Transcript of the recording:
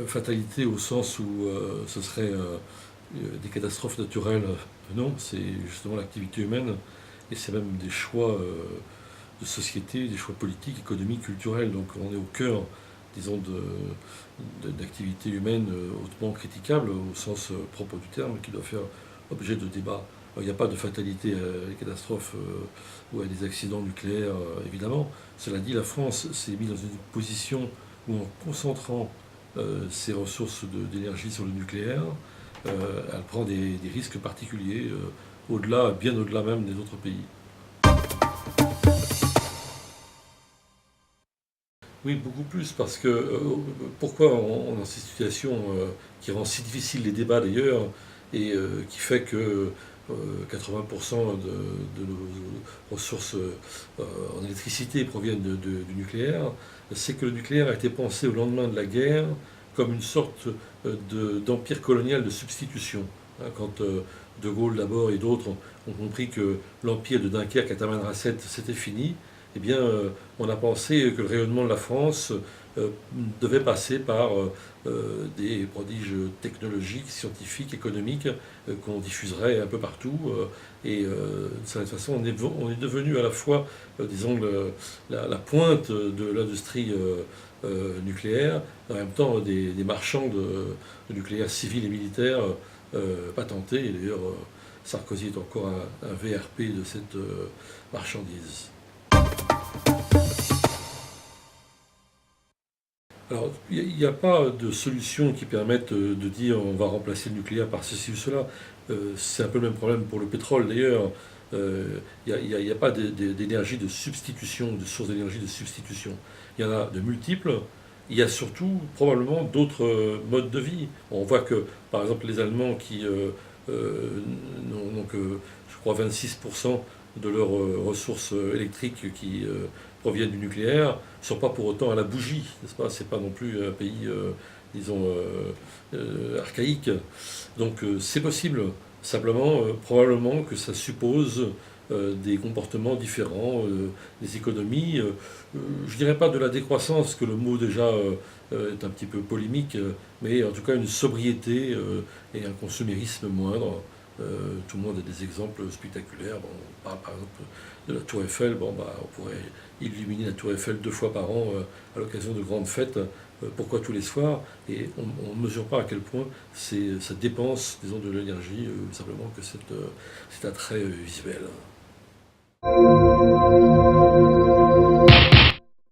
Fatalité au sens où ce serait des catastrophes naturelles, non, c'est justement l'activité humaine et c'est même des choix de société, des choix politiques, économiques, culturels. Donc on est au cœur, disons, d'activités humaines hautement critiquables au sens propre du terme, qui doit faire objet de débat. Alors, il n'y a pas de fatalité à des catastrophes ou à des accidents nucléaires, évidemment. Cela dit, la France s'est mise dans une position où, en concentrant ses ressources d'énergie sur le nucléaire, elle prend des risques particuliers, au-delà, bien au-delà même des autres pays. Oui, beaucoup plus, parce que pourquoi on est dans cette situation qui rend si difficile les débats d'ailleurs, et qui fait que 80% de nos ressources en électricité proviennent du nucléaire, c'est que le nucléaire a été pensé au lendemain de la guerre comme une sorte d'empire colonial de substitution. Hein, quand De Gaulle d'abord et d'autres ont compris que l'empire de Dunkerque à Tamanrasset c'était fini, eh bien, on a pensé que le rayonnement de la France devait passer par des prodiges technologiques, scientifiques, économiques qu'on diffuserait un peu partout. Et de cette façon, on est devenu à la fois, disons, la pointe de l'industrie nucléaire, en même temps des marchands de nucléaire civil et militaire patentés. Et d'ailleurs, Sarkozy est encore un VRP de cette marchandise. Alors, il n'y a pas de solution qui permette de dire on va remplacer le nucléaire par ceci ou cela. C'est un peu le même problème pour le pétrole d'ailleurs. Il n'y a pas d'énergie de substitution, de source d'énergie de substitution. Il y en a de multiples. Il y a surtout probablement d'autres modes de vie. On voit que, par exemple, les Allemands qui n'ont que, je crois, 26% de leurs ressources électriques qui proviennent du nucléaire, ne sont pas pour autant à la bougie, n'est-ce pas? C'est pas non plus un pays, disons, archaïque. Donc c'est possible. Simplement, probablement que ça suppose des comportements différents, des économies. Je dirais pas de la décroissance, que le mot déjà est un petit peu polémique, mais en tout cas une sobriété et un consumérisme moindre. Tout le monde a des exemples spectaculaires. Bon, on parle par exemple de la Tour Eiffel. Bon, bah, on pourrait illuminer la Tour Eiffel 2 fois par an à l'occasion de grandes fêtes. Pourquoi tous les soirs? Et on ne mesure pas à quel point ça dépense, disons, de l'énergie, simplement que c'est un trait visuel.